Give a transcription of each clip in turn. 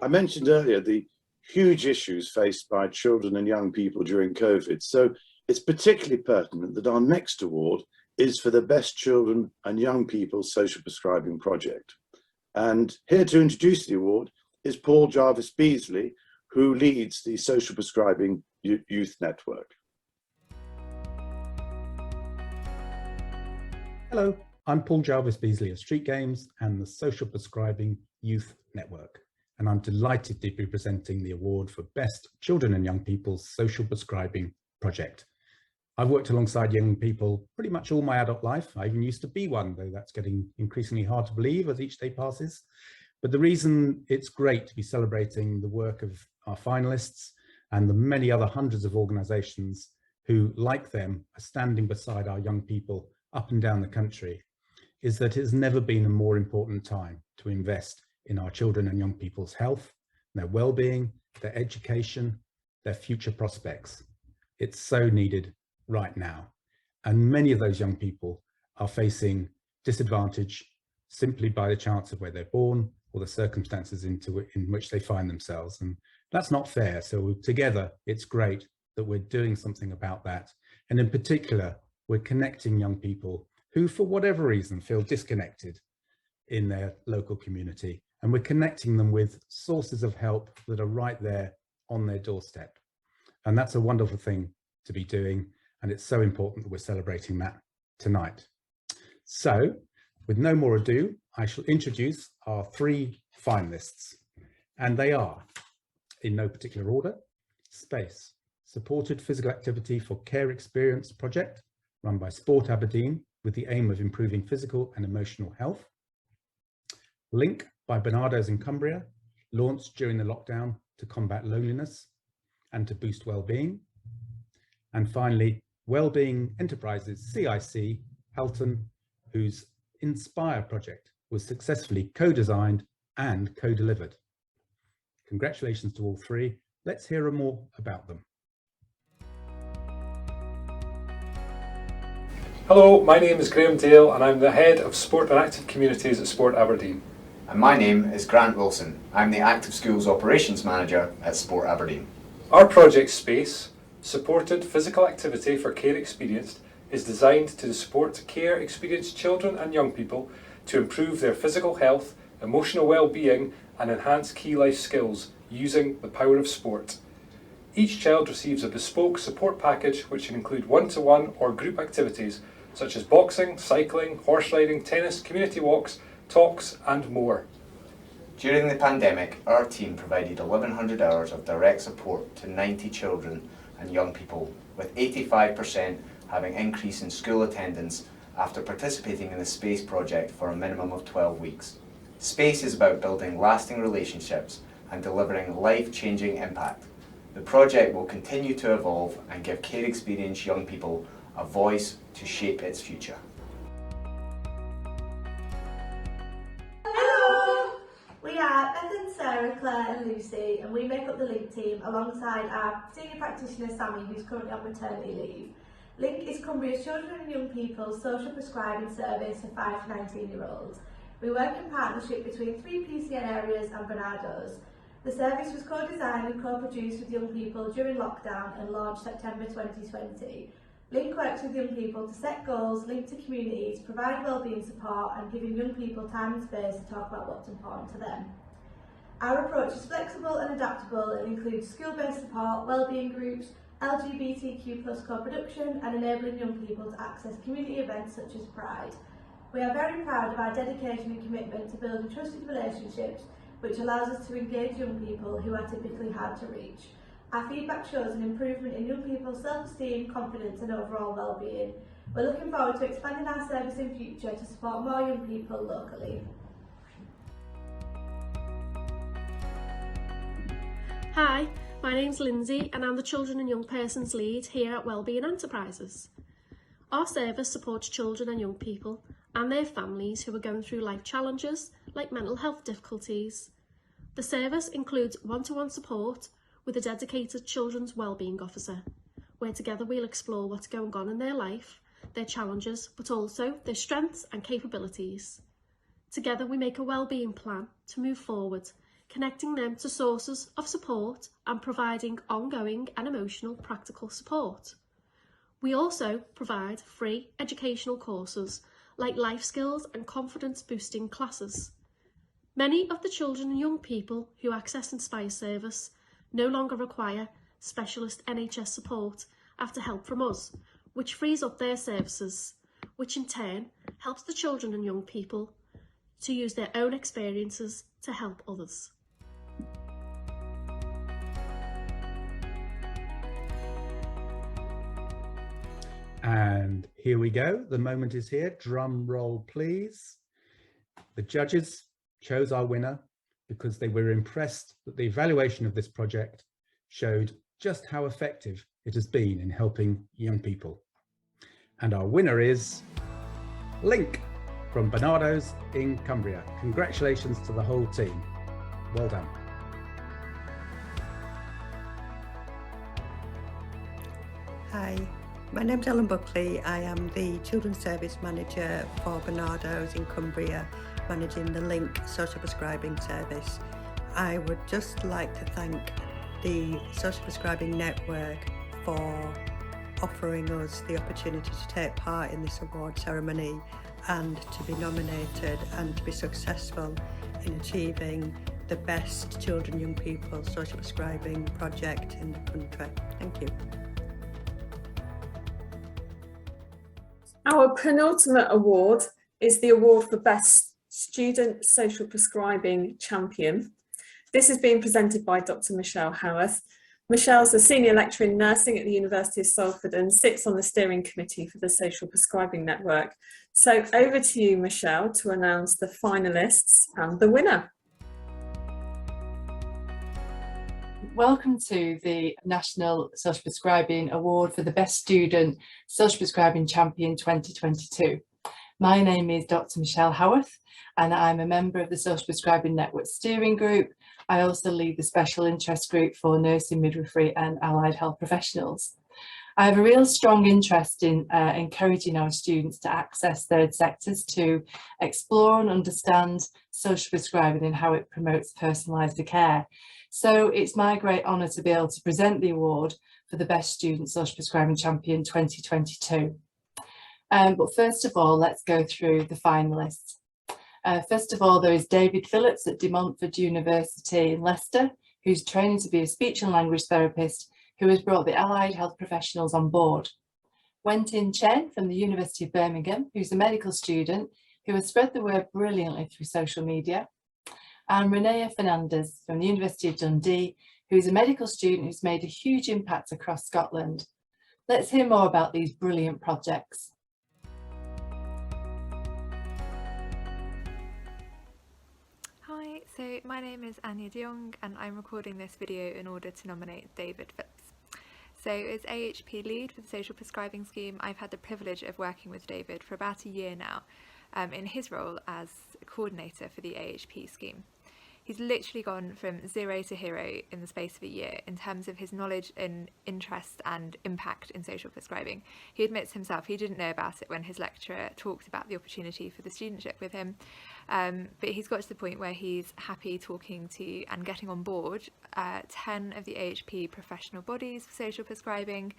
I mentioned earlier the huge issues faced by children and young people during COVID. So it's particularly pertinent that our next award is for the Best Children and Young People Social Prescribing Project. And here to introduce the award is Paul Jarvis Beasley, who leads the Social Prescribing Youth Network. Hello, I'm Paul Jarvis Beasley of Street Games and the Social Prescribing Youth Network, and I'm delighted to be presenting the award for Best Children and Young People's Social Prescribing Project. I've worked alongside young people pretty much all my adult life. I even used to be one, though that's getting increasingly hard to believe as each day passes. But the reason it's great to be celebrating the work of our finalists and the many other hundreds of organisations who, like them, are standing beside our young people up and down the country is that it's never been a more important time to invest in our children and young people's health, their well-being, their education, their future prospects. It's so needed right now. And many of those young people are facing disadvantage simply by the chance of where they're born or the circumstances in which they find themselves. And that's not fair. So together, it's great that we're doing something about that. And in particular, we're connecting young people who, for whatever reason, feel disconnected in their local community. And we're connecting them with sources of help that are right there on their doorstep. And that's a wonderful thing to be doing. And it's so important that we're celebrating that tonight. So, with no more ado, I shall introduce our three finalists. And they are, in no particular order, SPACE, Supported Physical Activity for Care Experience project, run by Sport Aberdeen with the aim of improving physical and emotional health. Link by Barnardo's in Cumbria, launched during the lockdown to combat loneliness and to boost well-being. And finally, Wellbeing Enterprises CIC Halton, whose Inspire project was successfully co-designed and co-delivered. Congratulations to all three. Let's hear more about them. Hello, my name is Graham Dale and I'm the Head of Sport and Active Communities at Sport Aberdeen. And my name is Grant Wilson. I'm the Active Schools Operations Manager at Sport Aberdeen. Our project SPACE, Supported Physical Activity for Care Experienced, is designed to support care experienced children and young people to improve their physical health, emotional well-being and enhance key life skills using the power of sport. Each child receives a bespoke support package which can include one-to-one or group activities such as boxing, cycling, horse riding, tennis, community walks, talks and more. During the pandemic, our team provided 1,100 hours of direct support to 90 children and young people, with 85% having increase in school attendance after participating in the SPACE project for a minimum of 12 weeks. SPACE is about building lasting relationships and delivering life-changing impact. The project will continue to evolve and give care experienced young people a voice to shape its future. Hello! We are Beth, Sarah, Claire and Lucy, and we make up the Link team alongside our senior practitioner Sammy, who's currently on maternity leave. Link is Cumbria's Children and Young People's social prescribing service for 5 to 19-year-olds. We work in partnership between 3 PCN areas and Barnardo's. The service was co-designed and co-produced with young people during lockdown and launched September 2020. Link works with young people to set goals, link to communities, provide wellbeing support and giving young people time and space to talk about what's important to them. Our approach is flexible and adaptable and includes skill-based support, wellbeing groups, LGBTQ+ co-production and enabling young people to access community events such as Pride. We are very proud of our dedication and commitment to building trusted relationships which allows us to engage young people who are typically hard to reach. Our feedback shows an improvement in young people's self-esteem, confidence and overall well-being. We're looking forward to expanding our service in future to support more young people locally. Hi, my name's Lindsay and I'm the Children and Young Persons Lead here at Wellbeing Enterprises. Our service supports children and young people and their families who are going through life challenges like mental health difficulties. The service includes one-to-one support with a dedicated children's wellbeing officer, where together we'll explore what's going on in their life, their challenges, but also their strengths and capabilities. Together we make a wellbeing plan to move forward, connecting them to sources of support and providing ongoing and emotional practical support. We also provide free educational courses like life skills and confidence boosting classes. Many of the children and young people who access Inspire service no longer require specialist NHS support after help from us, which frees up their services, which in turn helps the children and young people to use their own experiences to help others. And here we go. The moment is here. Drum roll, please. The judges chose our winner because they were impressed that the evaluation of this project showed just how effective it has been in helping young people. And our winner is Link from Barnardo's in Cumbria. Congratulations to the whole team. Well done. Hi, my name's Ellen Buckley. I am the Children's Service Manager for Barnardo's in Cumbria, managing the Link social prescribing service. I would just like to thank the Social Prescribing Network for offering us the opportunity to take part in this award ceremony and to be nominated and to be successful in achieving the best children and young people social prescribing project in the country. Thank you. Our penultimate award is the award for Best Student Social Prescribing Champion. This is being presented by Dr. Michelle Howarth. Michelle's a senior lecturer in nursing at the University of Salford and sits on the steering committee for the Social Prescribing Network. So over to you, Michelle, to announce the finalists and the winner. Welcome to the National Social Prescribing Award for the Best Student Social Prescribing Champion 2022. My name is Dr. Michelle Howarth and I'm a member of the Social Prescribing Network Steering Group. I also lead the Special Interest Group for Nursing, Midwifery and Allied Health Professionals. I have a real strong interest in encouraging our students to access third sectors to explore and understand social prescribing and how it promotes personalised care. So it's my great honour to be able to present the award for the Best Student Social Prescribing Champion 2022. But first of all, let's go through the finalists. First of all, there is David Phillips at De Montfort University in Leicester, who's training to be a speech and language therapist, who has brought the allied health professionals on board. Wentin Chen from the University of Birmingham, who's a medical student, who has spread the word brilliantly through social media. And Ronnie Fernandez from the University of Dundee, who's a medical student who's made a huge impact across Scotland. Let's hear more about these brilliant projects. Hi, so my name is Anya de Jong and I'm recording this video in order to nominate David Phillips. So as AHP lead for the social prescribing scheme, I've had the privilege of working with David for about a year now in his role as coordinator for the AHP scheme. He's literally gone from zero to hero in the space of a year in terms of his knowledge and interest and impact in social prescribing. He admits himself he didn't know about it when his lecturer talked about the opportunity for the studentship with him, but he's got to the point where he's happy talking to and getting on board 10 of the AHP professional bodies for social prescribing,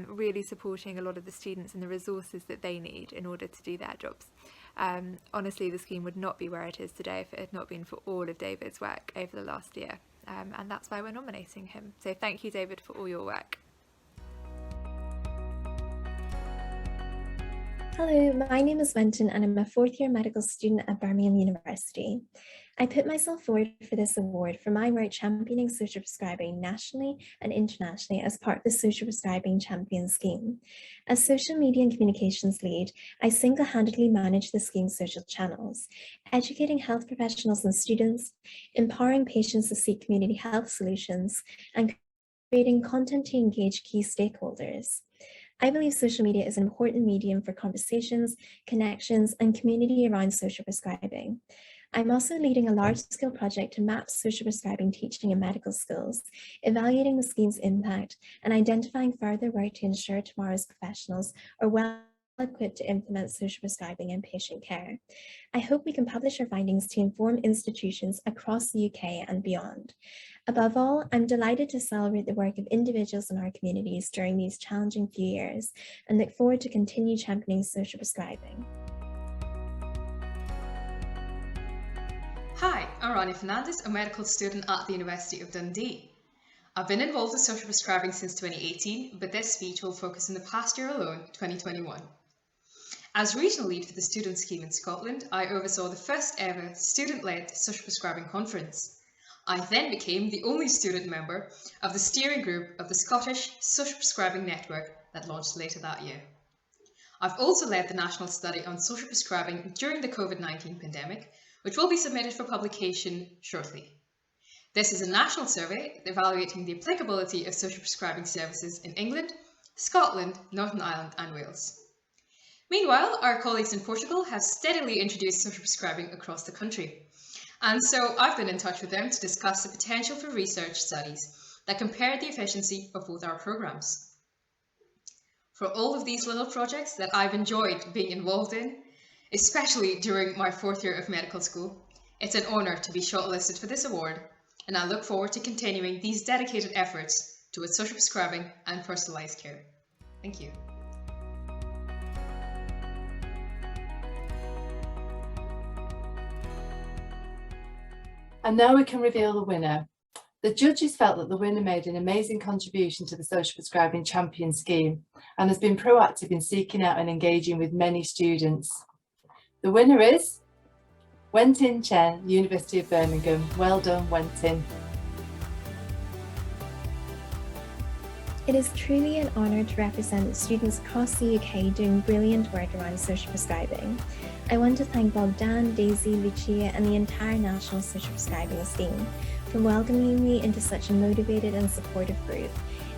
really supporting a lot of the students and the resources that they need in order to do their jobs. Honestly, the scheme would not be where it is today if it had not been for all of David's work over the last year, and that's why we're nominating him. So thank you, David, for all your work. Hello, my name is Wentin and I'm a fourth year medical student at Birmingham University. I put myself forward for this award for my work championing social prescribing nationally and internationally as part of the Social Prescribing Champion scheme. As social media and communications lead, I single-handedly manage the scheme's social channels, educating health professionals and students, empowering patients to seek community health solutions, and creating content to engage key stakeholders. I believe social media is an important medium for conversations, connections, and community around social prescribing. I'm also leading a large-scale project to map social prescribing teaching in medical schools, evaluating the scheme's impact, and identifying further work to ensure tomorrow's professionals are well equipped to implement social prescribing in patient care. I hope we can publish our findings to inform institutions across the UK and beyond. Above all, I'm delighted to celebrate the work of individuals in our communities during these challenging few years and look forward to continue championing social prescribing. Hi, I'm Ronnie Fernandez, a medical student at the University of Dundee. I've been involved in social prescribing since 2018, but this speech will focus on the past year alone, 2021. As regional lead for the student scheme in Scotland, I oversaw the first ever student-led social prescribing conference. I then became the only student member of the steering group of the Scottish Social Prescribing Network that launched later that year. I've also led the national study on social prescribing during the COVID-19 pandemic, which will be submitted for publication shortly. This is a national survey evaluating the applicability of social prescribing services in England, Scotland, Northern Ireland and Wales. Meanwhile, our colleagues in Portugal have steadily introduced social prescribing across the country. And so I've been in touch with them to discuss the potential for research studies that compare the efficiency of both our programmes. For all of these little projects that I've enjoyed being involved in, especially during my 4th year of medical school, it's an honour to be shortlisted for this award, and I look forward to continuing these dedicated efforts towards social prescribing and personalised care. Thank you. And now we can reveal the winner. The judges felt that the winner made an amazing contribution to the Social Prescribing Champion scheme and has been proactive in seeking out and engaging with many students. The winner is Wentin Chen, University of Birmingham. Well done, Wentin. It is truly an honour to represent students across the UK doing brilliant work around social prescribing. I want to thank Bogdan, Daisy, Lucia and the entire National Social Prescribing team for welcoming me into such a motivated and supportive group,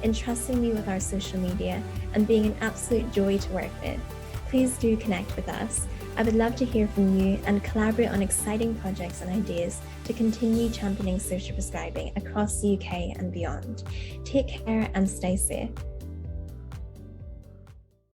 entrusting me with our social media and being an absolute joy to work with. Please do connect with us. I would love to hear from you and collaborate on exciting projects and ideas to continue championing social prescribing across the UK and beyond. Take care and stay safe.